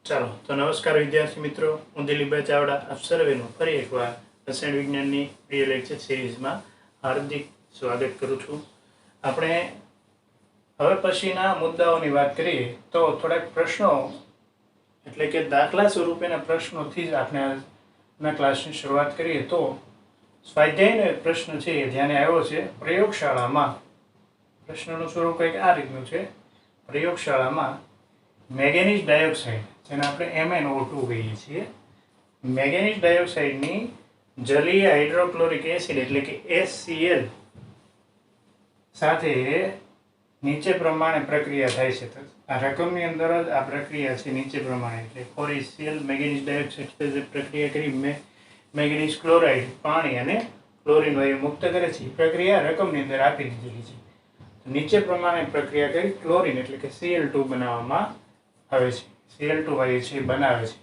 ચાલો તો નમસ્કાર વિદ્યાર્થી મિત્રો, હું દિલીપભાઈ ચાવડા આપ સર્વેનું ફરી એકવાર રસાયણ વિજ્ઞાનની પ્રિય લેક્ચર સિરીઝમાં હાર્દિક સ્વાગત કરું છું. આપણે હવે પછીના મુદ્દાઓની વાત કરીએ તો થોડાક પ્રશ્નો એટલે કે દાખલા સ્વરૂપેના પ્રશ્નોથી જ આપણે આજના ક્લાસની શરૂઆત કરીએ. તો સ્વાધ્યાયનો એક પ્રશ્ન છે એ ધ્યાને આવ્યો છે. પ્રયોગશાળામાં પ્રશ્નનું સ્વરૂપ કંઈક આ રીતનું છે. પ્રયોગશાળામાં મેંગેનીઝ ડાયોક્સાઇડ, જેને આપણે MnO2 કહીએ છીએ, મેંગેનીઝ ડાયોક્સાઇડની જલીય હાઇડ્રોક્લોરિક એસિડ એટલે કે HCl સાથે નીચે પ્રમાણે પ્રક્રિયા થાય છે. આ રકમની અંદર જ આ પ્રક્રિયા છે નીચે પ્રમાણે, એટલે HCl મેંગેનીઝ ડાયોક્સાઇડ સાથે પ્રક્રિયા કરી મેંગેનીઝ ક્લોરાઇડ પાણી અને ક્લોરીન વાયુ મુક્ત કરે છે. પ્રક્રિયા રકમની અંદર આપી દીધેલી છે. નીચે પ્રમાણે પ્રક્રિયા કરી ક્લોરીન એટલે કે Cl2 બનાવવામાં આવે છે. Cl2 વાયુ છે બનાવે છે.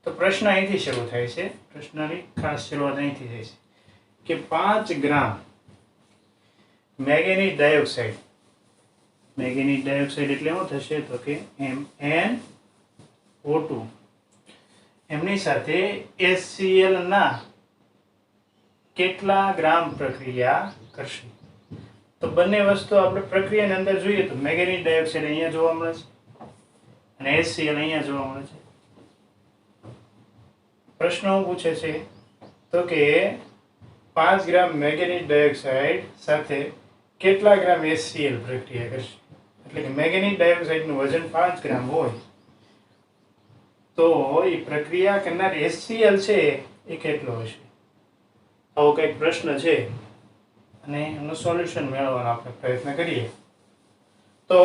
તો પ્રશ્ન અહીંથી શરૂ થાય છે. પ્રશ્નની ખાસ શરૂઆત અહીંથી થાય છે કે 5 ગ્રામ મેંગેનીઝ ડાયોક્સાઇડ, મેંગેનીઝ ડાયોક્સાઇડ એટલે શું થશે તો કે MnO2, એમની સાથે HCl ના કેટલા ગ્રામ પ્રક્રિયા કરશે? તો બંને વસ્તુ આપણે પ્રક્રિયાની અંદર જોઈએ તો મેંગેનીઝ ડાયોક્સાઇડ અહીંયા જોવા મળે છે અને HCl અહીંયા જોવા મળે છે. પ્રશ્ન શું પૂછે છે તો કે 5 ગ્રામ મેંગેનીઝ ડાયોક્સાઇડ સાથે કેટલા ગ્રામ HCl પ્રક્રિયા કરશે? એટલે કે મેંગેનીઝ ડાયોક્સાઇડનું વજન 5 ગ્રામ હોય તો એ પ્રક્રિયા કરનાર HCl છે એ કેટલો હશે? આવો કંઈક પ્રશ્ન છે અને એનું સોલ્યુશન મેળવવાનો આપણે પ્રયત્ન કરીએ. તો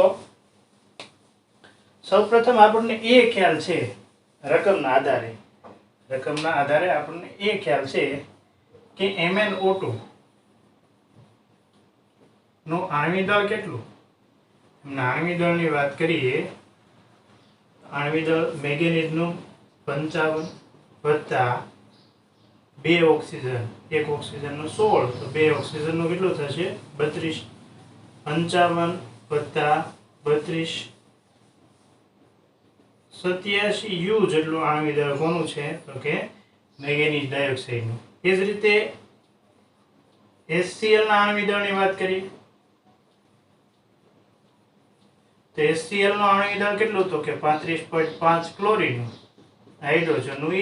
સૌપ્રથમ આપણને એ ખ્યાલ છે રકમના આધારે આપણને એ ખ્યાલ છે કે MnO2 નું આણ્વિક દળ કેટલું? એમના આણ્વિક દળની વાત કરીએ. આણ્વિક દળ મેંગેનીઝનું 55 વત્તા 2 ઓક્સિજન, 1 ઓક્સિજનનું 16, તો 2 ઓક્સિજનનું કેટલું થશે? 32. 55 વત્તા 32 87 U જેટલું આણ્વિક દળ કોનું છે તો કે મેંગેનીઝ ડાયોક્સાઇડનું. એ જ રીતે HCl ના આણ્વિક દળની વાત કરીએ તો HCl નું આણ્વિક દળ કેટલું તો કે 35.5 ક્લોરીનનું, હાઇડ્રોજનનું 1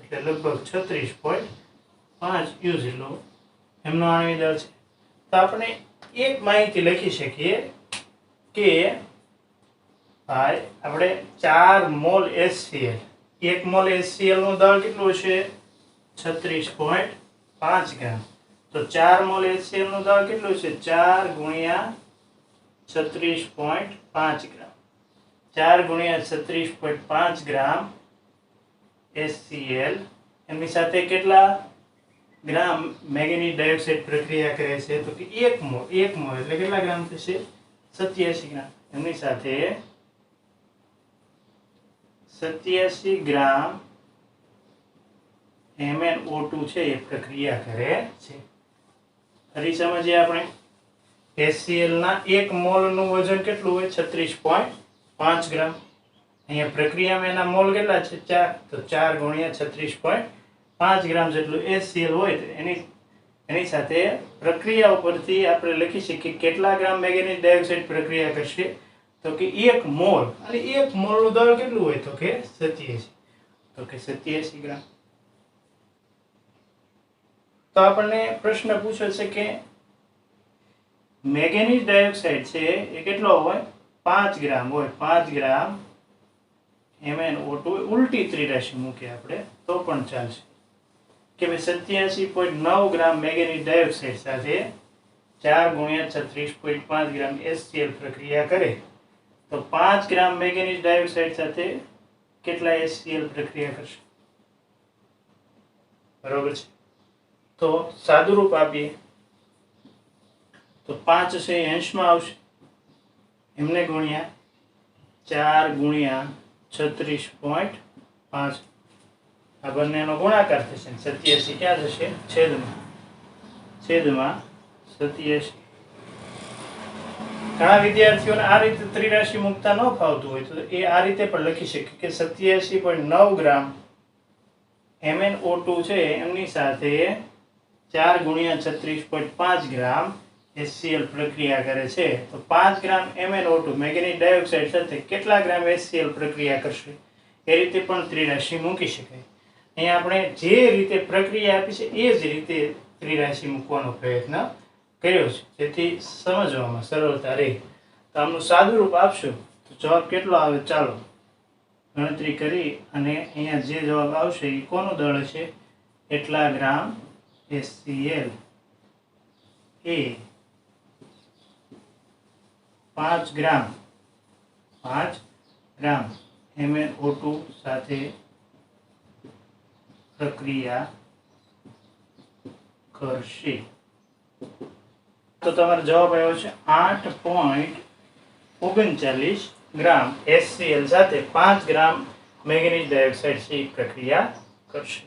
એટલે લગભગ 36.5 U જેટલું એમનું આણ્વિક દળ છે. તો આપણે એક માહિતી લખી શકીએ કે આપણે 4 મોલ HCl, 1 મોલ HCl નું દળ કેટલું હશે? 36.5 ગ્રામ. તો 4 મોલ HCl નું દળ કેટલું છે? 4 ગુણ્યા 36.5 ગ્રામ. 4 ગુણ્યા 36.5 ગ્રામ HCl, એમની સાથે કેટલા ગ્રામ મેંગેનીઝ ડાયોક્સાઇડ પ્રક્રિયા કરે છે તો કે 1 મોલ એટલે કેટલા ગ્રામ થશે? 87 ગ્રામ. એમની સાથે 87 ગ્રામ MnO2 છે એ પ્રક્રિયા કરે છે. ફરી સમજીએ આપણે. HCl ના 1 મોલ નું વજન કેટલું હોય? 36.5 ગ્રામ. અહીંયા પ્રક્રિયામાં એના મોલ કેટલા છે? 4, તો 4 ગુણ્યા 36.5 ગ્રામ જેટલું HCl હોય તો એની સાથે પ્રક્રિયા ઉપરથી આપણે લખી શકીએ કેટલા ગ્રામ મેંગેનીઝ ડાયોક્સાઇડ પ્રક્રિયા કરશે તો કે 1 મોલ, અને 1 મોલનું દળ કેટલું હોય તો કે 87 ગ્રામ. તો આપણને પ્રશ્ન પૂછે છે કે મેંગેનીઝ ડાયોક્સાઇડ છે એ કેટલો હોય? 5 ગ્રામ હોય. 5 ગ્રામ MnO2 ઉલટી ત્રિરાશિ મૂકીએ આપણે તો પણ ચાલશે કે ભાઈ 87.9 ગ્રામ મેંગેનીઝ ડાયોક્સાઇડ સાથે 4 ગુણ્યા 36.5 ગ્રામ HCl પ્રક્રિયા કરે તો 5 ગ્રામ મેંગેનીઝ ડાયોક્સાઇડ સાથે કેટલા HCl પ્રક્રિયા કરશે? બરોબર છે. તો સાદું રૂપ આપીએ તો 5 છે એ અંશમાં આવશે, એમને ગુણ્યા 4 ગુણ્યા 36.5, આ બંનેનો ગુણાકાર થશે. 87 ક્યાં જશે? છેદમાં 87. ઘણા વિદ્યાર્થીઓને આ રીતે ત્રિરાશિ મુકતા ન ફાવતું હોય તો એ આ રીતે પણ લખી શકે કે 87.9 ગ્રામ MnO2 છે એમની સાથે 4 ગુણ્યા 36.5 ગ્રામ HCl પ્રક્રિયા કરે છે તો 5 ગ્રામ MnO2 મેંગેનીઝ ડાયોક્સાઇડ સાથે કેટલા ગ્રામ HCl પ્રક્રિયા કરશે એ રીતે પણ ત્રિરાશિ મૂકી શકાય. અહીંયા આપણે જે રીતે પ્રક્રિયા આપી છે એ જ રીતે ત્રિરાશિ મૂકવાનો પ્રયત્ન કર્યો છે જેથી સમજવામાં સરળતા રહે. તો આમનું સાદું રૂપ આપશું તો જવાબ કેટલો આવે ચાલો ગણતરી કરી અને અહીંયા જે જવાબ આવશે એ કોનું દળ છે એટલા ગ્રામ HCl એ 5 ગ્રામ MnO2 સાથે પ્રક્રિયા કરશે. તો તમારો જવાબ આવ્યો છે 8.39 ગ્રામ HCl સાથે 5 ગ્રામ મેંગેનીઝ ડાયોક્સાઇડ થી પ્રક્રિયા કરશે.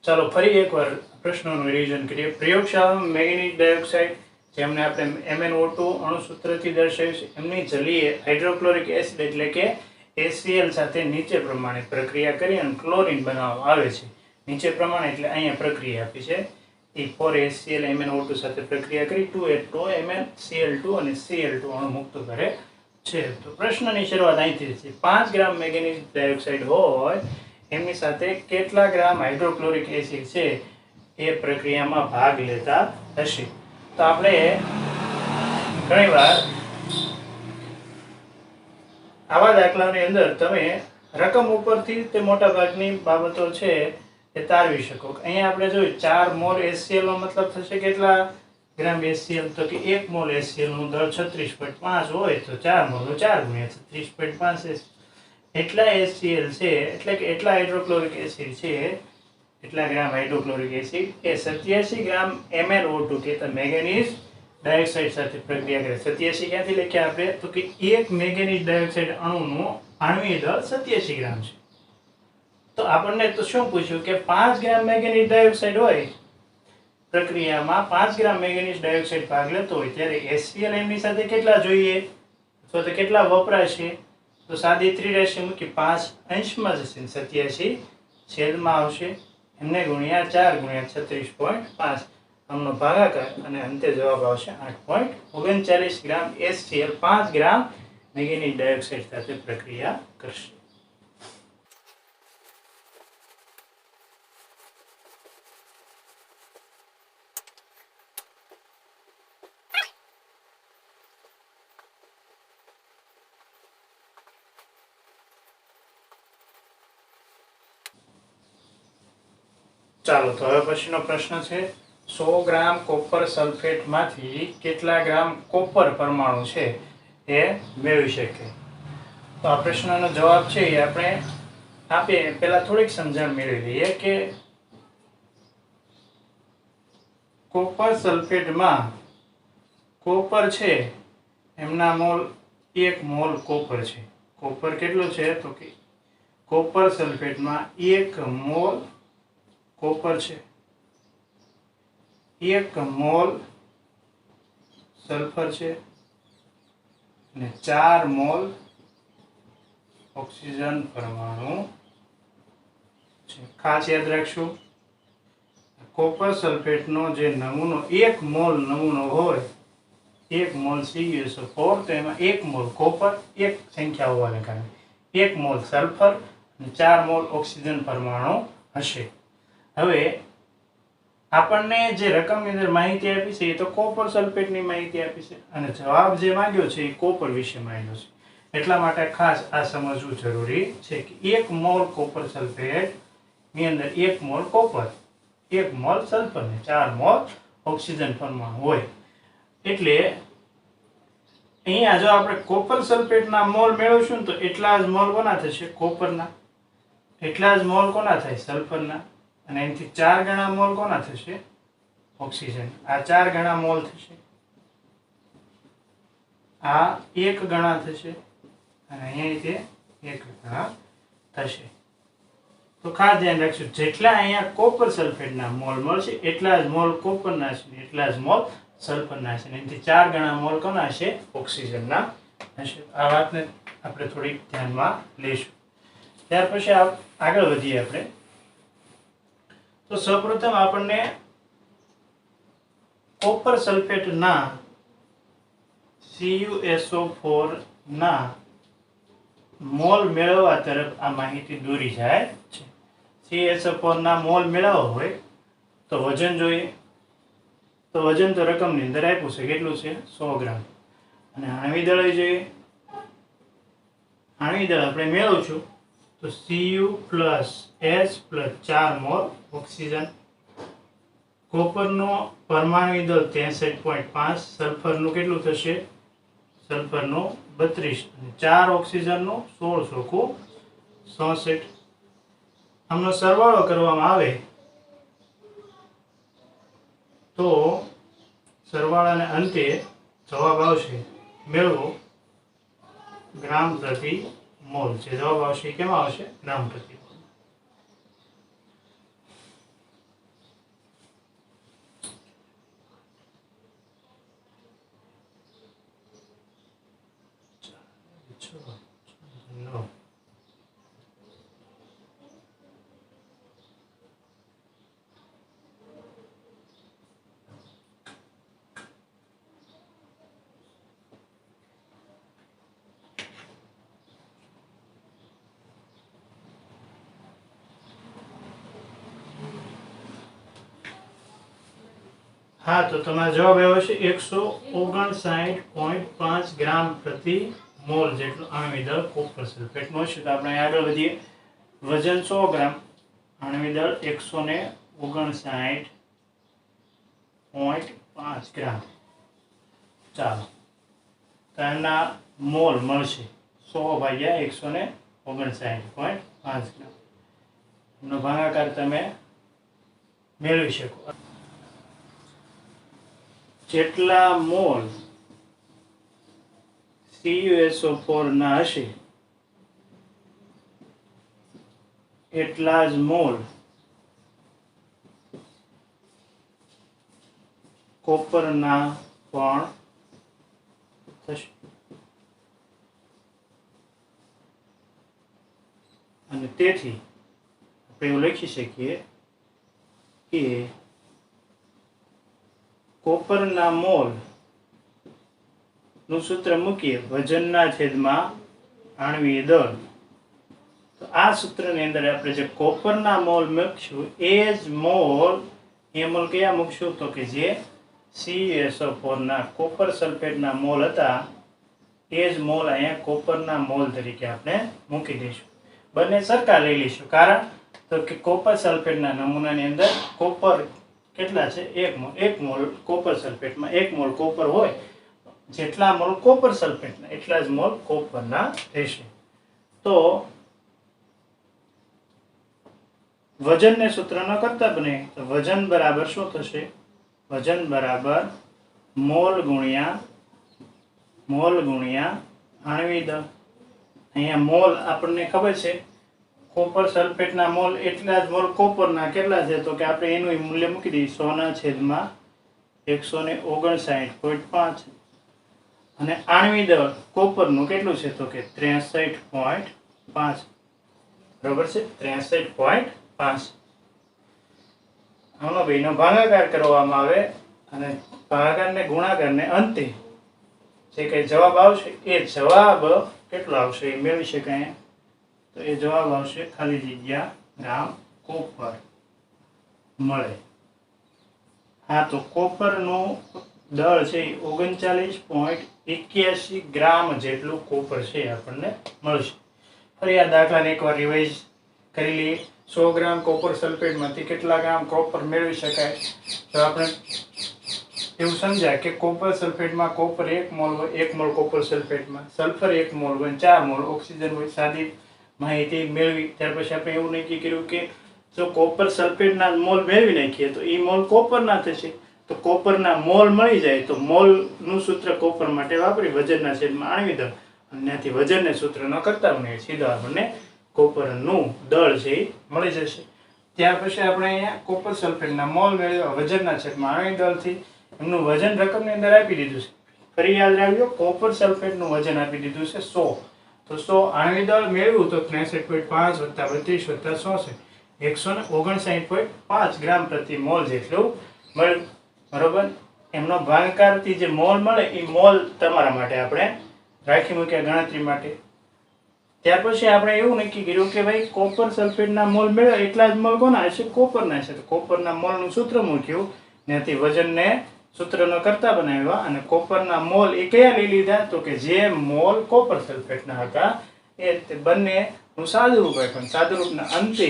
ચાલો ફરી એકવાર પ્રશ્નોનું રિવિઝન કરીએ. પ્રયોગશાળામાં મેંગેનીઝ ડાયોક્સાઇડ જેમને આપણે MnO2 અણુસૂત્રથી દર્શાવ્યું છે એમની જલીય હાઇડ્રોક્લોરિક એસિડ એટલે કે HCl સાથે નીચે પ્રમાણે પ્રક્રિયા કરી અને ક્લોરીન બનાવવામાં આવે છે. નીચે પ્રમાણે એટલે અહીંયા પ્રક્રિયા આપી છે એ 4HCl MnO2 સાથે પ્રક્રિયા કરી 2H2O MnCl2 અને Cl2 અણુ મુક્ત કરે છે. તો પ્રશ્નની શરૂઆત અહીંથી છે. 5 ગ્રામ મેંગેનીઝ ડાયોક્સાઇડ હોય એમની સાથે કેટલા ગ્રામ હાઇડ્રોક્લોરિક એસિડ છે એ પ્રક્રિયામાં ભાગ લેતા હશે. તો આપણે ઘણીવાર આવા દાખલાની અંદર તમે રકમ ઉપરથી તે મોટા ભાગની બાબતો છે એ તારવી શકો. અહીંયા આપણે જોયું 4 મોલ HCl નો મતલબ થશે કેટલા ગ્રામ HCl તો કે 1 મોલ HCl નું દળ 36.5 હોય તો 4 મોલ 4 ગુણ્યા 36.5 એટલા HCl છે એટલે કે એટલા હાઇડ્રોક્લોરિક એસિડ છે એટલા ગ્રામ હાઇડ્રોક્લોરિક એસિડ એ 87 ગ્રામ MnO2 કે મેંગેનીઝ ડાયોક્સાઇડ સાથે પ્રક્રિયા કરે. 87 ક્યાંથી લખ્યા આપણે તો કે એક મેંગેનીઝ ડાયોક્સાઇડ અણુનું આણ્વિય દળ 87 ગ્રામ છે. તો આપણને તો શું પૂછ્યું કે 5 ગ્રામ મેંગેનીઝ ડાયોક્સાઇડ હોય પ્રક્રિયામાં 5 ગ્રામ મેંગેનીઝ ડાયોક્સાઇડ ભાગ લેતો હોય ત્યારે HCl એમની સાથે કેટલા જોઈએ અથવા તો કેટલા વપરાશે તો સાદી ત્રિરાશિ મૂકી 5 અંશમાં જશે 87 છેદમાં આવશે એમને ગુણ્યા 4 ગુણ્યા 36.5 આમનો ભાગાકાર અને અંતે જવાબ આવશે 8.39 ગ્રામ HCl 5 ગ્રામ મેંગેનીઝ ડાયોક્સાઇડ સાથે પ્રક્રિયા કરશે. ચાલો તો હવે પછીનો પ્રશ્ન છે 100 ગ્રામ કોપર સલ્ફેટમાંથી કેટલા ગ્રામ કોપર પરમાણુ છે એ મેળવી શકે. તો આ પ્રશ્નનો જવાબ છે એ આપણે આપીએ પહેલા થોડીક સમજણ મેળવી લઈએ કે કોપર સલ્ફેટમાં કોપર છે એમના મોલ 1 મોલ કોપર છે. કોપર કેટલું છે તો કે કોપર સલ્ફેટમાં 1 મોલ કોપર છે 1 મોલ સલ્ફર છે અને 4 મોલ ઓક્સિજન પરમાણુ છે. ખાસ યાદ રાખશું કોપર સલ્ફેટનો જે નમૂનો 1 મોલ નમૂનો હોય 1 મોલ CuSO4 તો એમાં 1 મોલ કોપર એક સંખ્યા હોવાને કારણે 1 મોલ સલ્ફર અને 4 મોલ ઓક્સિજન પરમાણુ હશે. હવે આપણને જે રકમની અંદર માહિતી આપી છે એ તો કોપર સલ્ફેટની માહિતી આપી છે અને જવાબ જે માંગ્યો છે એ કોપર વિશે માંગ્યો છે. એટલા માટે ખાસ આ સમજવું જરૂરી છે કે 1 મોલ કોપર સલ્ફેટ ની અંદર 1 મોલ કોપર 1 મોલ સલ્ફર ને 4 મોલ ઓક્સિજન પરમાણુ હોય. એટલે અહીંયા જો આપણે કોપર સલ્ફેટના મોલ મેળવશું તો એટલા જ મોલ કોના થશે કોપરના એટલા જ મોલ કોના થાય સલ્ફરના અને એનાથી 4 ગણા મોલ કોના થશે ઓક્સિજન. આ 4 ગણા મોલ થશે આ 1 ગણા થશે અને અહીંયા તે 1 ગણા થશે। તો ખાસ ધ્યાન રાખજો, જેટલા અહીંયા કોપર સલ્ફેટના મોલ મળશે એટલા જ મોલ કોપરના છે, એટલા જ મોલ સલ્ફરના છે, એનાથી 4 ગણા મોલ કોના હશે? ઓક્સિજનના હશે। આ વાતને આપણે થોડી ધ્યાનમાં લઈશું। ત્યાર પછી આગળ વધીએ આપણે। તો સૌપ્રથમ આપણને કોપર સલ્ફેટના CuSO4 ના મોલ મેળવવા તરફ આ માહિતી દોરી જાય છે। CuSO4 ના મોલ મેળવવા હોય તો વજન જોઈએ। તો વજન તો રકમની અંદર આપ્યું છે, કેટલું છે? 100 ગ્રામ। અને આણ્વિક દળ જોઈએ। આણ્વિક દળ આપણે મેળવશું તો Cu plus H plus 4 mole oxygen. કોપરનો પરમાણુ દળ 63.5, સલ્ફરનું કેટલું થશે? સલ્ફરનું 32 અને 4 ઓક્સિજનનું 1666। આમનો સરવાળો કરવામાં આવે તો સરવાળાને અંતે જવાબ આવશે, મેળવો ગ્રામ પ્રતિ મોલ છે। જવાબ આવશે કેમાં આવશે? ગ્રામ પ્રતિ મોલ। हाँ, तो તમારો જવાબ આવ્યો છે 159.5 ગ્રામ પ્રતિ મોલ જેટલું આણ્વિક દળ કોપર સલ્ફેટનો છે। તો આપણે આગળ વધીએ। વજન 100 ગ્રામ, આણ્વિક દળ 159.5 ગ્રામ। ચાલો, તો એમના મોલ મળશે 100 ભાગ્યા 159.5 ગ્રામ। એનો ભાગાકાર તમે મેળવી શકો। જેટલા મોલ CuSO4 ના હશે એટલા જ મોલ કોપરના પણ થશે। અને તેથી આપણે એવું લખી શકીએ કે કોપરના મોલ નું સૂત્ર મૂકીએ વજનના છેદમાં આણ્વિક દળ। તો આ સૂત્રની અંદર આપણે જે કોપરના મોલ મૂકશું એ જ મોલ, એ મોલ કયા મૂકશું? તો કે જે CuSO4 ના કોપર સલ્ફેટના મોલ હતા એ જ મોલ અહીંયા કોપરના મોલ તરીકે આપણે મૂકી દઈશું। બંને સરખા લઈ લઈશું, કારણ તો કે કોપર સલ્ફેટના નમૂનાની અંદર કોપર કેટલા છે? 1 મોલ। 1 મોલ કોપર સલ્ફેટમાં 1 મોલ કોપર હોય, જેટલા મોલ કોપર સલ્ફેટના એટલા જ મોલ કોપરના રહેશે। તો વજનને સૂત્ર ન કરતા બને તો વજન બરાબર શું થશે? વજન બરાબર મોલ ગુણ્યા આણ્વિક દળ। અહીંયા મોલ આપણને ખબર છે કોપર સલ્ફેટના મોલ એટલા જ મોલ કોપરના કેટલા છે? તો કે આપણે એનું મૂલ્ય મૂકી દઈએ 100 ના છેદમાં 159.5 અને આણ્વિક દળ કોપરનું કેટલું છે? તો કે 63.5 બરાબર છે, 63.5। આનો બેનો ભાગાકાર કરવામાં આવે અને ભાગાકારને ગુણાકારને અંતે જે કંઈ જવાબ આવશે એ જવાબ કેટલો આવશે એ મેળવી શકાય। તો એ જવાબ આવશે ખાલી જગ્યા ગ્રામ કોપર મળે। हाँ, तो कोपरનું દળ છે 39.81 ગ્રામ જેટલું કોપર છે આપણને મળશે। ફરી આ દાખલાને એકવાર રિવાઇઝ કરી લઈએ। 100 ગ્રામ કોપર સલ્ફેટમાંથી કેટલા ગ્રામ કોપર મેળવી શકાય? તો આપણે એવું સમજાય કે કોપર સલ્ફેટમાં કોપર 1 મોલ હોય, 1 મોલ કોપર સલ્ફેટમાં સલ્ફર 1 મોલ હોય, 4 મોલ ઓક્સિજન હોય। સાદી માહિતી મેળવી ત્યાર પછી આપણે એવું નક્કી કર્યું કે જો કોપર સલ્ફેટના મોલ મેળવી નાખીએ તો એ મોલ કોપરના થશે। તો કોપરના મોલ મળી જાય તો મોલનું સૂત્ર કોપર માટે વાપરી વજનના છેદમાં આણવી દળ અને ત્યાંથી વજનને સૂત્ર ન કરતા મને સીધા આપણને કોપરનું દળ છે એ મળી જશે. ત્યાર પછી આપણે અહીંયા કોપર સલ્ફેટના મોલ મેળવ્યા વજનના છેદમાં આણવી દળથી. એમનું વજન રકમની અંદર આપી દીધું છે. ફરી યાદ રાખજો, કોપર સલ્ફેટનું વજન આપી દીધું છે 100. તો 100 આણવી દળ મેળવ્યું તો 63.5 વત્તા 32 વત્તા 100 159.5 ગ્રામ પ્રતિ મોલ જેટલું મળ્યું. બરોબર. એમનો ભાગાકારથી જે મોલ મળે એ મોલ તમારા માટે આપણે રાખી મૂક્યા ગણતરી માટે. ત્યાર પછી આપણે એવું નક્કી કર્યું કે ભાઈ કોપર સલ્ફેટના મોલ મેળવ્યા એટલા જ મોલ કોના હશે? કોપરના છે. તો કોપરના મોલનું સૂત્ર મૂક્યું, ત્યાંથી વજનને સૂત્રનો કરતા બનાવ્યા અને કોપરના મોલ એ કયા લઈ લીધા? તો કે જે મોલ કોપર સલ્ફેટના હતા એ બંનેનું સાદુરૂપ આપ્યું. સાદુરૂપના અંતે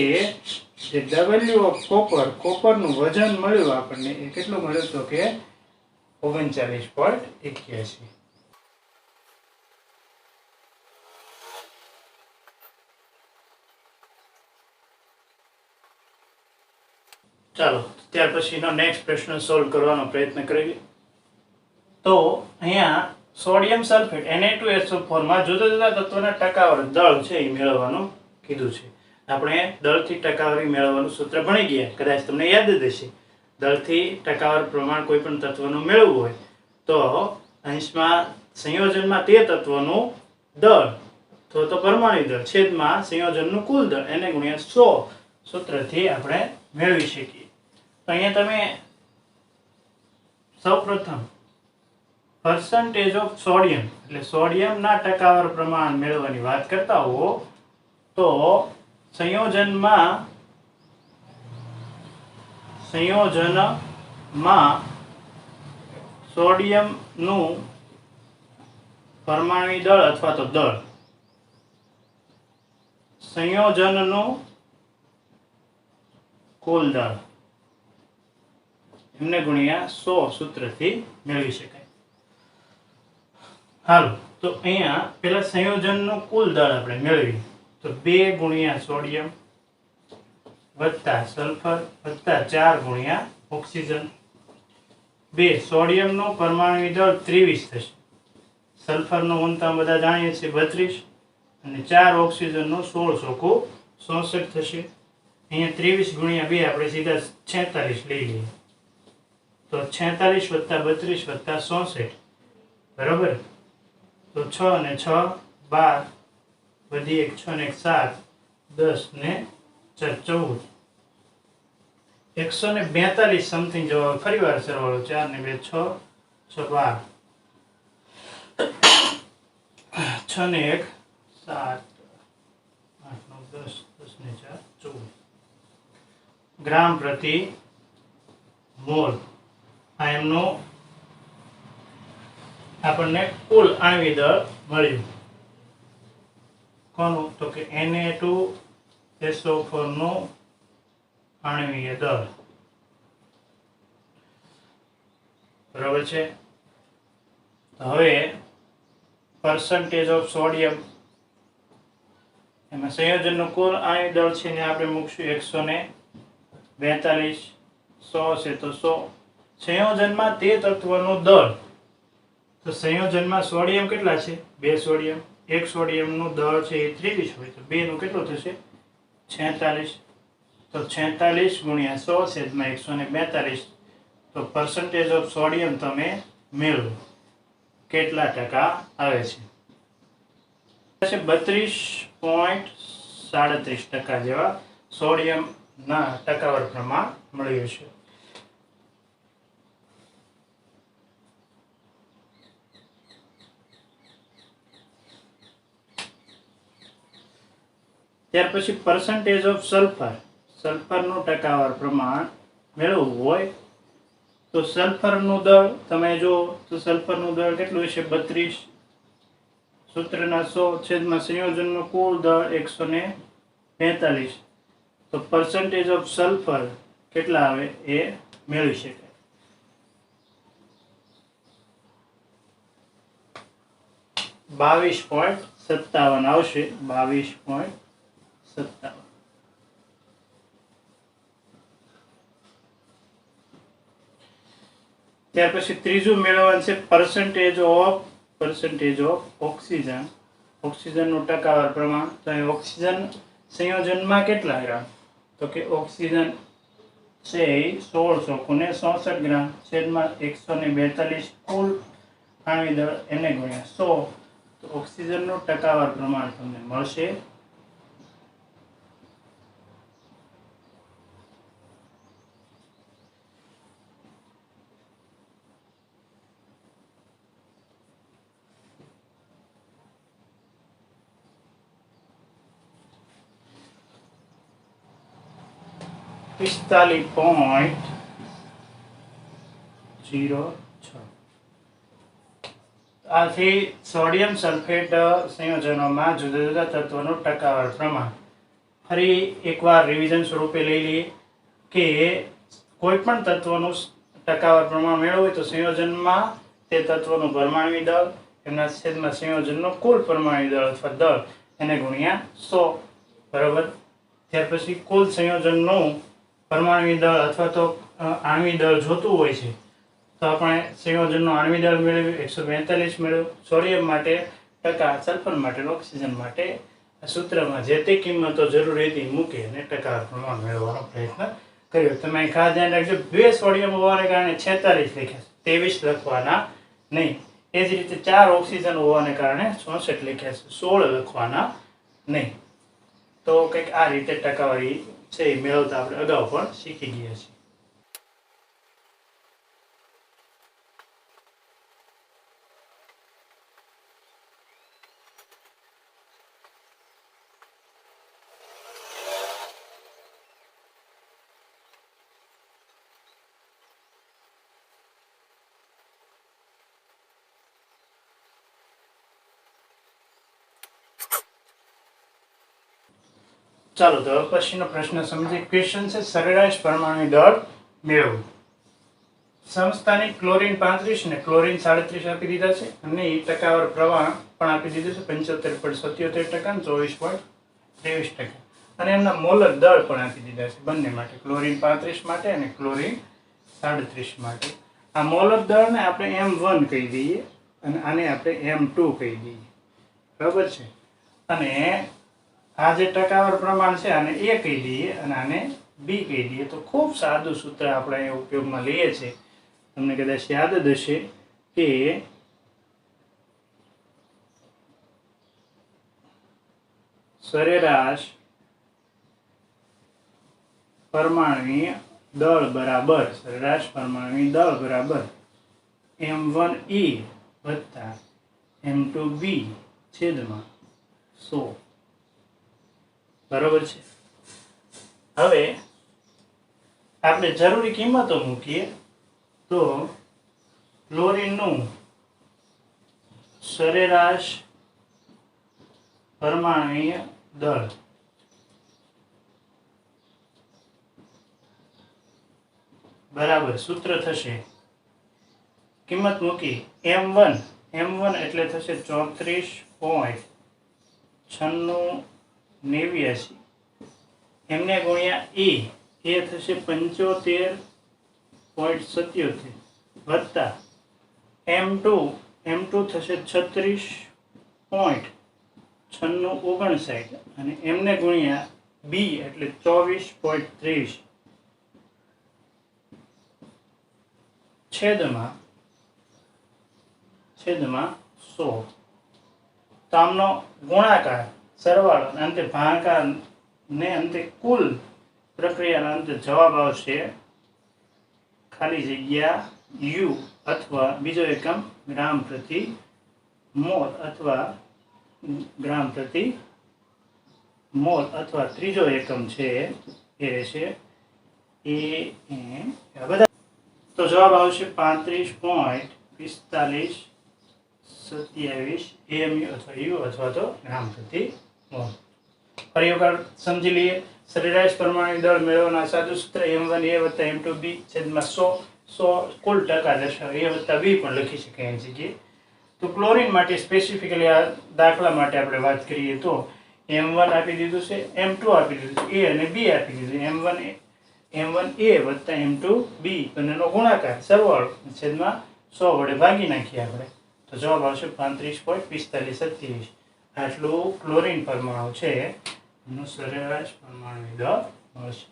જે W ઓફ કોપરનું વજન મળ્યું આપણને એ કેટલું મળ્યું? તો કે 39.81. ચાલો ત્યાર પછીનો નેક્સ્ટ પ્રશ્ન સોલ્વ કરવાનો પ્રયત્ન કરીએ. તો અહીંયા સોડિયમ સલ્ફેટ Na2SO4 માં જુદા જુદા તત્વોના ટકાવારી દળ છે એ મેળવવાનું કીધું છે. આપણે દળથી ટકાવારી મેળવવાનું સૂત્ર ભણી ગયા, કદાચ તમને યાદ જ હશે. દળથી ટકાવાર પ્રમાણ કોઈ પણ તત્વનું મેળવવું હોય તો અંશમાં સંયોજનમાં તે તત્વનું દળ તો પરમાણુ દળ છેદમાં સંયોજનનું કુલ દળ એને ગુણ્યા 100 સૂત્રથી આપણે મેળવી શકીએ. તો અહીંયા તમે સૌપ્રથમ પર્સન્ટેજ ઓફ સોડિયમ એટલે સોડિયમના ટકાવાર પ્રમાણ મેળવવાની વાત કરતા હો તો સંયોજનમાં સોડિયમનું પરમાણુ દળ અથવા તો દળ સંયોજનનું કુલ દળ એમને ગુણ્યા 100 સૂત્રથી મેળવી શકાય. હાલો તો અહીંયા પેલા સંયોજનનું કુલ દળ આપણે મેળવી તો 2 ગુણ્યા સોડિયમ વત્તા સલ્ફર વત્તા 4 ગુણ્યા ઓક્સિજન. 2 સોડિયમનું પરમાણુ દળ 23 થશે, સલ્ફરનું ઊંતા બધા જાણીએ છીએ 32 અને 4 ઓક્સિજનનું 16 66 થશે. અહીંયા 23 ગુણ્યા 2 આપણે સીધા 46 લઈ લઈએ તો 46 વત્તા 32 વત્તા 66 બરાબર. તો 6 અને 6 12 વધી 1 6 ને 1 7 10 ને 4 14 142 સમથિંગ જવાબ. ફરી વાર સરવાળો 4 ને 2 6 6 12 6 ને 1 7 8 9 10 10 ને 4 14 ગ્રામ પ્રતિ મોલ. આ એમનું આપણને કુલ આણ્વિક દળ મળ્યું. કોનું? તો કે Na2SO4 નું આણ્વિક દળ. બરાબર છે. હવે પર્સન્ટેજ ઓફ સોડિયમ એમાં સંયોજનનું કુલ આણ્વિક દળ છે ને આપણે મૂકશું 142 100 છે તો 100 સંયોજનમાં તે તત્વનું દળ. તો સંયોજનમાં સોડિયમ કેટલા છે? 2 સોડિયમ. 1 સોડિયમનું દળ છે એ 23 હોય તો 2 નું કેટલું થશે? 46. તો 46 ગુણ્યા 100 છેદમાં 142 તો પર્સન્ટેજ ઓફ સોડિયમ તમે મેળવો કેટલા ટકા આવે છે? 32.37% જેવા સોડિયમના ટકાવાર પ્રમાણ મળ્યું છે. ત્યાર પછી પર્સન્ટેજ ઓફ સલ્ફરનું ટકાવાર પ્રમાણ મેળવવું હોય તો સલ્ફરનું દળ તમે જો તો સલ્ફરનું દળ કેટલું હશે? 32 સૂત્રના 100 છેદમાં સંયોજનનું કુલ દળ 142 તો પર્સન્ટેજ ઓફ સલ્ફર કેટલા આવે એ મેળવી શકાય. $22.57 આવશે. 22.57. ત્યાર પછી ત્રીજું મેળવવાનું છે percentage of ઓક્સિજન. ઓક્સિજનનું ટકાવાર પ્રમાણ. તો અહીં ઓક્સિજન સંયોજનમાં કેટલા ગ્રામ? તો કે ઓક્સિજન છે 1600 ગ્રામ છેદમાં 142 કુલ આણ્વિક દળ એને ગુણ્યા 100. તો ઓક્સિજનનું ટકાવાર પ્રમાણ તમને મળશે 45.06. આથી સોડિયમ સલ્ફેટ સંયોજનોમાં જુદા જુદા તત્વોનું ટકાવાર પ્રમાણ ફરી એકવાર રિવિઝન સ્વરૂપે લઈ લઈએ કે કોઈ પણ તત્વનું ટકાવાર પ્રમાણ મેળવવું હોય તો સંયોજનમાં તે તત્વનું પરમાણુ દળ એમના છેદમાં સંયોજનનો કુલ પરમાણુ દળ અથવા દળ એને ગુણ્યા 100. બરાબર. ત્યાર પછી કુલ સંયોજનનું પરમાણુ દળ અથવા તો આણ્વિક દળ જોતું હોય છે તો આપણે સંયોજનનું આણ્વિક દળ મેળવ્યું 142 મેળવ્યું. સોડિયમ માટે ટકા, સલ્ફર માટે, ઓક્સિજન માટે સૂત્રમાં જે તે કિંમતો જરૂરી હતી મૂકી અને ટકાવાર પ્રમાણ મેળવવાનો પ્રયત્ન કર્યો. તમે ખાસ ધ્યાન રાખજો, 2 સોડિયમ હોવાને કારણે 46 લખ્યા છે, 23 લખવાના નહીં. એ જ રીતે 4 ઓક્સિજન હોવાને કારણે 64 લખ્યા છે, 16 લખવાના નહીં. તો કંઈક આ રીતે ટકાવારી છે એ મેળવતા આપણે અગાઉ પણ શીખી ગયા છીએ. ચાલો તો પછીનો પ્રશ્ન સમજીએ. ક્વેશ્ચન છે સરેરાશ પરમાણુ દળ મેળવવું. સમસ્થાનિક ક્લોરીન 35 ને ક્લોરીન 37 આપી દીધા છે અને એ ટકાવાર પ્રમાણ પણ આપી દીધું છે 75.77% અને 24.23%. અને એમના મોલર દળ પણ આપી દીધા છે બંને માટે, ક્લોરીન 35 માટે અને ક્લોરીન 37 માટે. આ મોલર દળને આપણે M1 કહી દઈએ અને આને આપણે M2 કહી દઈએ. બરાબર છે. અને આ જે ટકાવાર પ્રમાણ છે આને A કહી દઈએ અને આને B કહી દઈએ. તો ખૂબ સાદું સૂત્ર આપણે અહીંયા ઉપયોગમાં લઈએ છીએ. તમને કદાચ યાદ જ હશે કે સરેરાશ પરમાણુ દળ બરાબર M1E વત્તા M2B છેદમાં 100. બરાબર છે. હવે આપણે જરૂરી કિંમતો મૂકીએ તો ક્લોરીનનું સરેરાશ પરમાણુય દળ બરાબર સૂત્ર થશે, કિંમત મૂકી M1 એટલે થશે 34.9689 એમને ગુણ્યા એ થશે 75.77 વત્તા M2 થશે 36.9659 અને એમને ગુણ્યા B એટલે 24.23 છેદમાં 100. તો આમનો ગુણાકાર, સરવાળો અંતે ભાગાકાર ને અંતે કુલ પ્રક્રિયાના અંતે જવાબ આવશે ખાલી જગ્યા U અથવા બીજો એકમ ગ્રામ પ્રતિ મોલ અથવા ગ્રામ પ્રતિ મોલ અથવા ત્રીજો એકમ છે એ રહેશે બધા. તો જવાબ આવશે 35.4527 AMU અથવા U અથવા તો ગ્રામ પ્રતિ મોલ. ફરી વખત સમજી લઈએ. સરેરાશ પરમાણુ દળ મેળવવાના સાદું સૂત્ર M1A વત્તા M2B છેદમાં 100 કુલ ટકા દર્શાવે. A વત્તા B પણ લખી શકાય એની જગ્યાએ. તો ક્લોરીન માટે સ્પેસિફિકલી આ દાખલા માટે આપણે વાત કરીએ તો M1 આપી દીધું છે, M2 આપી દીધું છે, A અને B આપી દીધું. M1 m1a વત્તા m2b બંનેનો ગુણાકાર સરવાળો છેદમાં 100 વડે ભાગી નાખીએ આપણે તો જવાબ આવશે 35.4527. આટલું ક્લોરીન પરમાણુ છે એનું સરેરાશ પરમાણુ દળ મળશે.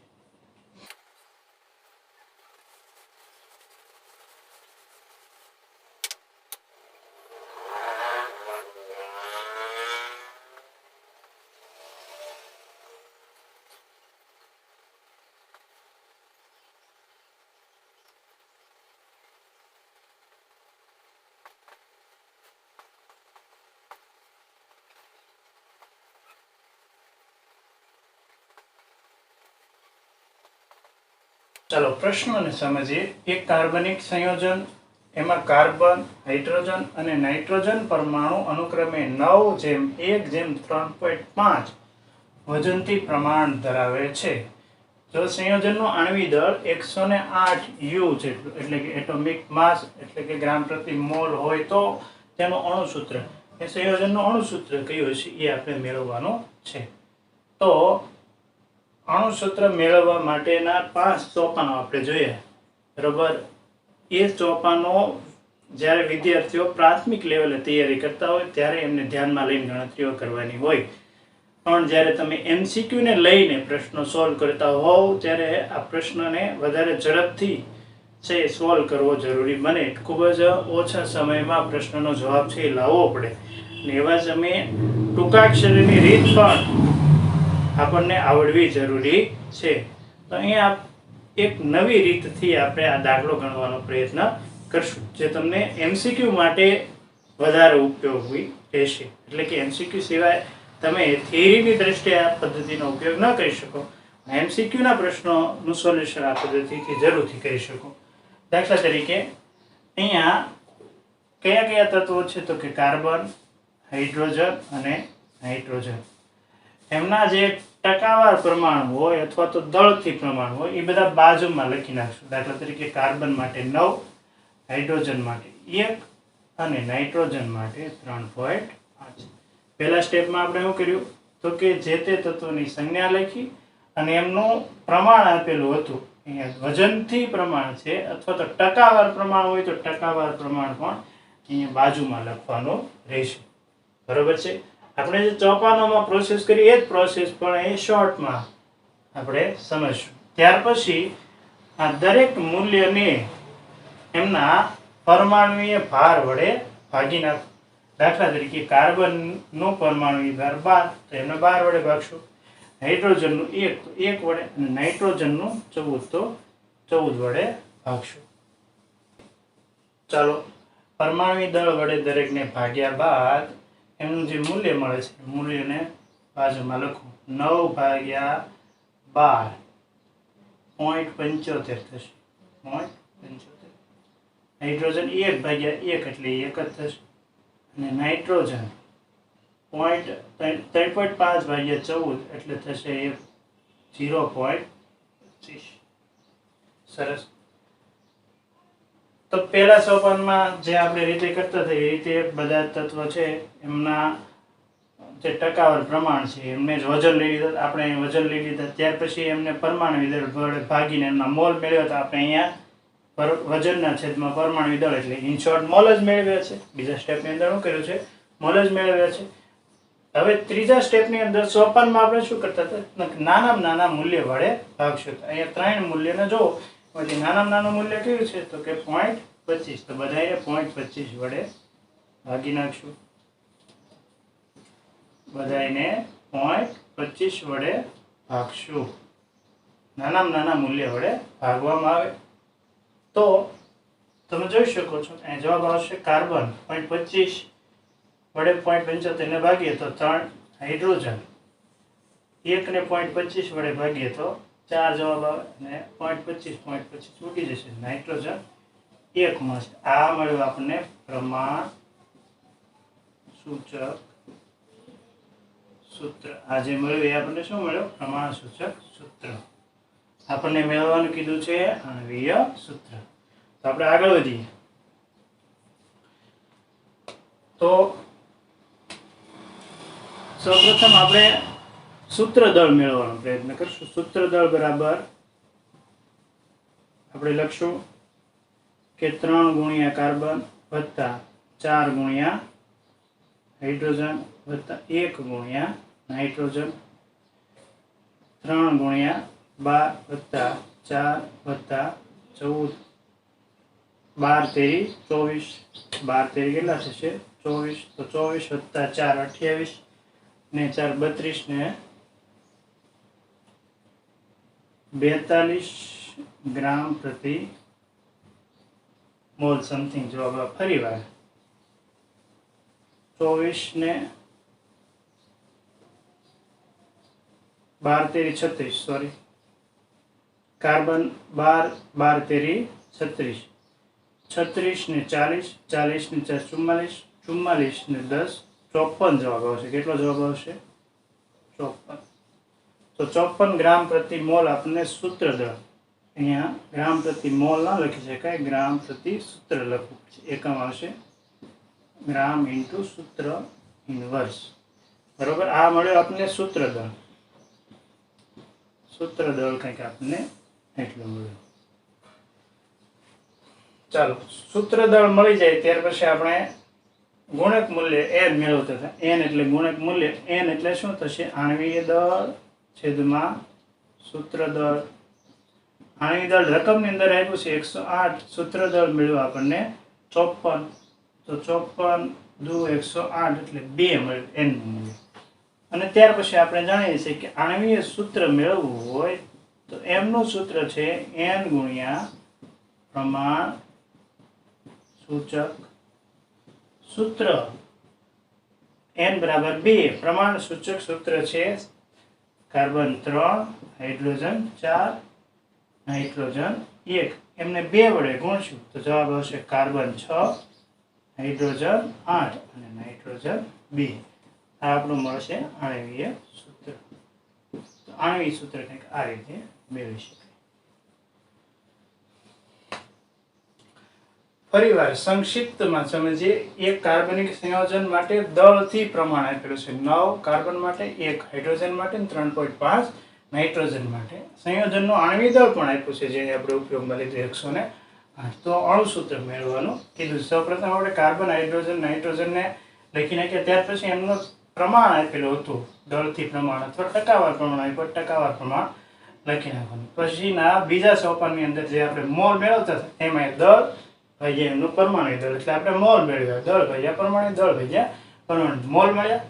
ચાલો પ્રશ્નને સમજીએ. એક કાર્બનિક સંયોજન એમાં કાર્બન, હાઇડ્રોજન અને નાઇટ્રોજન પરમાણુ અનુક્રમે 9:1:3.5 વજનથી પ્રમાણ ધરાવે છે. જો સંયોજનનું આણ્વિક દળ 108 U જેટલું એટલે કે એટોમિક માસ એટલે કે ગ્રામ પ્રતિ મોલ હોય તો તેનું અણુસૂત્ર એ સંયોજનનું અણુસૂત્ર કયું હશે એ આપણે મેળવવાનું છે. તો અણુસૂત્ર મેળવવા માટેના 5 ચોપાનો આપણે જોઈએ. બરોબર, એ ચોપાનો જ્યારે વિદ્યાર્થીઓ પ્રાથમિક લેવલે તૈયારી કરતા હોય ત્યારે એમને ધ્યાનમાં લઈને ગણતરીઓ કરવાની હોય. પણ જ્યારે તમે MCQ ને લઈને પ્રશ્નો સોલ્વ કરતા હોવ ત્યારે આ પ્રશ્નને વધારે ઝડપથી છે સોલ્વ કરવો જરૂરી બને. ખૂબ જ ઓછા સમયમાં પ્રશ્નનો જવાબ છે એ લાવવો પડે અને એવા સમયે ટૂંકાક્ષરીની રીત પણ આપણને આવડવી જરૂરી છે. તો અહીંયા એક નવી રીતથી આપણે આ દાખલો ગણવાનો પ્રયત્ન કરશું જે તમને MCQ માટે વધારે ઉપયોગી રહેશે. એટલે કે MCQ સિવાય તમે થિયરીની દ્રષ્ટિએ આ પદ્ધતિનો ઉપયોગ ન કરી શકો. MCQના પ્રશ્નોનું સોલ્યુશન આ પદ્ધતિથી જરૂરથી કરી શકો. દાખલા તરીકે અહીંયા કયા કયા તત્વો છે તો કે કાર્બન, હાઇડ્રોજન અને નાઇટ્રોજન. એમના જે ટકાવાર પ્રમાણ હોય અથવા તો દળથી પ્રમાણ હોય એ બધા બાજુમાં લખી નાખશું. દાખલા તરીકે કાર્બન માટે 9, હાઇડ્રોજન માટે 1 અને નાઇટ્રોજન માટે 3.5. પહેલા સ્ટેપમાં આપણે શું કર્યું તો કે જે તે તત્વોની સંજ્ઞા લખી અને એમનું પ્રમાણ આપેલું હતું. અહીંયા વજનથી પ્રમાણ છે અથવા તો ટકાવાર પ્રમાણ હોય તો ટકાવાર પ્રમાણ પણ અહીંયા બાજુમાં લખવાનું રહેશે. બરોબર છે. આપણે જે ચોપાનોમાં પ્રોસેસ કરી એ જ પ્રોસેસ પણ એ શોર્ટમાં આપણે સમજશું. ત્યાર પછી આ દરેક મૂલ્યને એમના પરમાણુય ભાર વડે ભાગી નાખો. દાખલા તરીકે કાર્બનનું પરમાણુય ભાર 12 તો એમને 12 વડે ભાગશું. હાઇડ્રોજનનું 1 તો 1 વડે અને નાઇટ્રોજનનું 14 તો 14 વડે ભાગશું. ચાલો પરમાણુય દળ વડે દરેકને ભાગ્યા બાદ એમનું જે મૂલ્ય મળે છે મૂલ્યને બાજુમાં લખો. 9/12 0.75 થશે. 0.75. હાઇડ્રોજન 1/1 એટલે 1 જ થશે અને નાઇટ્રોજન 3.5/14 એટલે થશે 0.25. સરસ. તો પહેલા સોપાનમાં જે આપણે રીતે કરતા હતા એ રીતે બધા તત્વો છે એમના જે ટકાવાર પ્રમાણ છે એમને જ વજન લઈ લીધા. આપણે વજન લઈ લીધા ત્યાર પછી એમને પરમાણુ દળ વડે ભાગીને એમના મોલ મેળવ્યા હતા. આપણે અહીંયા વજનના છેદમાં પરમાણુ દળ એટલે ઇન શોર્ટ મોલ જ મેળવ્યા છે. બીજા સ્ટેપની અંદર શું કર્યું છે મોલ જ મેળવ્યા છે. હવે ત્રીજા સ્ટેપની અંદર સોપાનમાં આપણે શું કરતા હતા નાનામાં નાના મૂલ્ય વડે ભાગશું. અહીંયા 3 મૂલ્યને જો પછી નાનામાં નાનું મૂલ્ય કયું છે તો કે 0.25 તો બધાને 0.25 વડે ભાગી નાખશું. બધાને 0.25 વડે ભાગશું. નાનામાં નાના મૂલ્ય વડે ભાગવામાં આવે તો તમે જોઈ શકો છો અહીં જવાબ આવશે કાર્બન 0.25 વડે 0.75 ને ભાગીએ તો 3. હાઇડ્રોજન 1 ને 0.25 વડે ભાગીએ તો 4 જવાબ આવે અને 0.25 મૂકી જશે. નાઇટ્રોજન 1 મસ્ત. આ મળ્યું આપણને પ્રમાણ સૂચક સૂત્ર. આ જે મળ્યું એ આપણને શું મળ્યું પ્રમાણ સૂચક સૂત્ર. આપણને મેળવવાનું કીધું છે આણ્વીય સૂત્ર. તો આપણે આગળ વધીએ. તો સૌપ્રથમ આપણે સૂત્ર દળ મેળવવાનો પ્રયત્ન કરશું. સૂત્ર દળ બરાબર આપણે લખશું કે 3 ગુણ્યા કાર્બન વત્તા 4 ગુણ્યા હાઇડ્રોજન વત્તા 1 ગુણ્યા નાઇટ્રોજન 3 ગુણ્યા 12 વત્તા 4 વત્તા 14 12 તેરી 24 12 તેરી કેટલા થશે 24 તો 24 વત્તા 4 28 ને 4 32 ને 42 ગ્રામ પ્રતિ મોલ સમથિંગ જવાબ ફરી વાર 24 ને 12 તેરી 36 સોરી કાર્બન 12 12 તેરી 36 36 ને 40 40 ને 4 44 44 ને 10 54 જવાબ આવશે કેટલો જવાબ આવશે 54 તો 54 ગ્રામ પ્રતિ મોલ આપણને સૂત્ર દળ અહીંયા ગ્રામ પ્રતિ મોલ ના લખી શકાય ગ્રામ પ્રતિ સૂત્ર લખવું એકમ આવશે ગ્રામ ઇન્ટુ સૂત્ર ઇનવર્સ બરોબર આ મળ્યો આપણને સૂત્ર દળ કંઈક આપણને એટલું મળ્યું ચાલો સૂત્ર દળ મળી જાય ત્યાર પછી આપણે ગુણક મૂલ્ય n મેળવતા હતા n એટલે ગુણક મૂલ્ય n એટલે શું થશે આણ્વીય દળ છેદમાં સૂત્ર દળ આણ્વીય દળ રકમની અંદર આપ્યું છે 108 સૂત્ર દળ મેળવ્યું આપણને 54 તો 54 દુ 108 એટલે 2 મળ્યું n નું મૂલ્ય અને ત્યાર પછી આપણે જાણીએ છીએ કે આણ્વીય સૂત્ર મેળવવું હોય તો m નું સૂત્ર છે n ગુણ્યા પ્રમાણ સૂચક સૂત્ર n બરાબર 2 પ્રમાણ સૂચક સૂત્ર છે કાર્બન 3 હાઇડ્રોજન 4 નાઇટ્રોજન 1 એમને 2 વડે ગુણશું તો જવાબ આવશે કાર્બન 6 હાઇડ્રોજન 8 અને નાઇટ્રોજન 2 આ આપણું મળશે આણ્વીય સૂત્ર તો આણ્વીય સૂત્ર કંઈક આ રીતે મેળવી શકાય ફરીવાર સંક્ષિપ્તમાં સમજીએ એક કાર્બનિક સંયોજન માટે દળથી પ્રમાણ આપેલું છે 9 કાર્બન માટે 1 હાઇડ્રોજન માટે 3.5 નાઇટ્રોજન માટે સંયોજનનું આણ્વીય દળ પણ આપ્યું છે જે આપણે ઉપયોગમાં લીધું 108 તો અણુસૂત્ર મેળવવાનું કીધું સૌપ્રથમ આપણે કાર્બન હાઇડ્રોજન નાઇટ્રોજનને લખી નાખ્યા ત્યાર પછી એમનું પ્રમાણ આપેલું હતું દળથી પ્રમાણ અથવા ટકાવાર પ્રમાણ આપ્યું ટકાવાર પ્રમાણ લખી નાખવાનું પછીના બીજા સોપાનની અંદર જે આપણે મોલ મેળવતા હતા એમાં દળ ભાગ્યા એમનું પરમાણુ દળ એટલે આપણે મોલ મેળવ્યા દળ ભાગ્યા પરમાણુ દળ ભાગ્યા પરમાણુ મોલ મળ્યા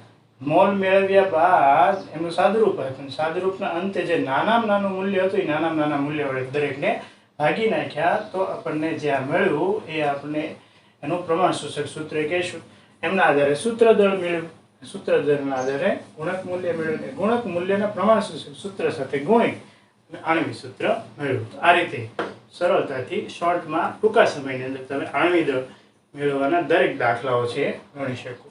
મોલ મેળવ્યા બાદ એમનું સાદુરૂપ આપ્યું સાદુરૂપના અંતે જે નાનામાં નાનું મૂલ્ય હતું એ નાના મૂલ્ય વડે દરેકને ભાગી નાખ્યા તો આપણને જે આ મળ્યું એ આપણે એનું પ્રમાણ સૂચક સૂત્ર કહીશું એમના આધારે સૂત્ર દળ મેળવ્યું સૂત્ર દળના આધારે ગુણક મૂલ્ય મેળવ્યું ગુણક મૂલ્યના પ્રમાણ સૂચક સૂત્ર સાથે ગુણી આણ્વીય સૂત્ર મેળવ્યું આ રીતે સરળતાથી શોર્ટમાં ટૂંકા સમયની અંદર તમે આણ્વીય દળ મેળવવાના દરેક દાખલાઓ છે ગણી શકો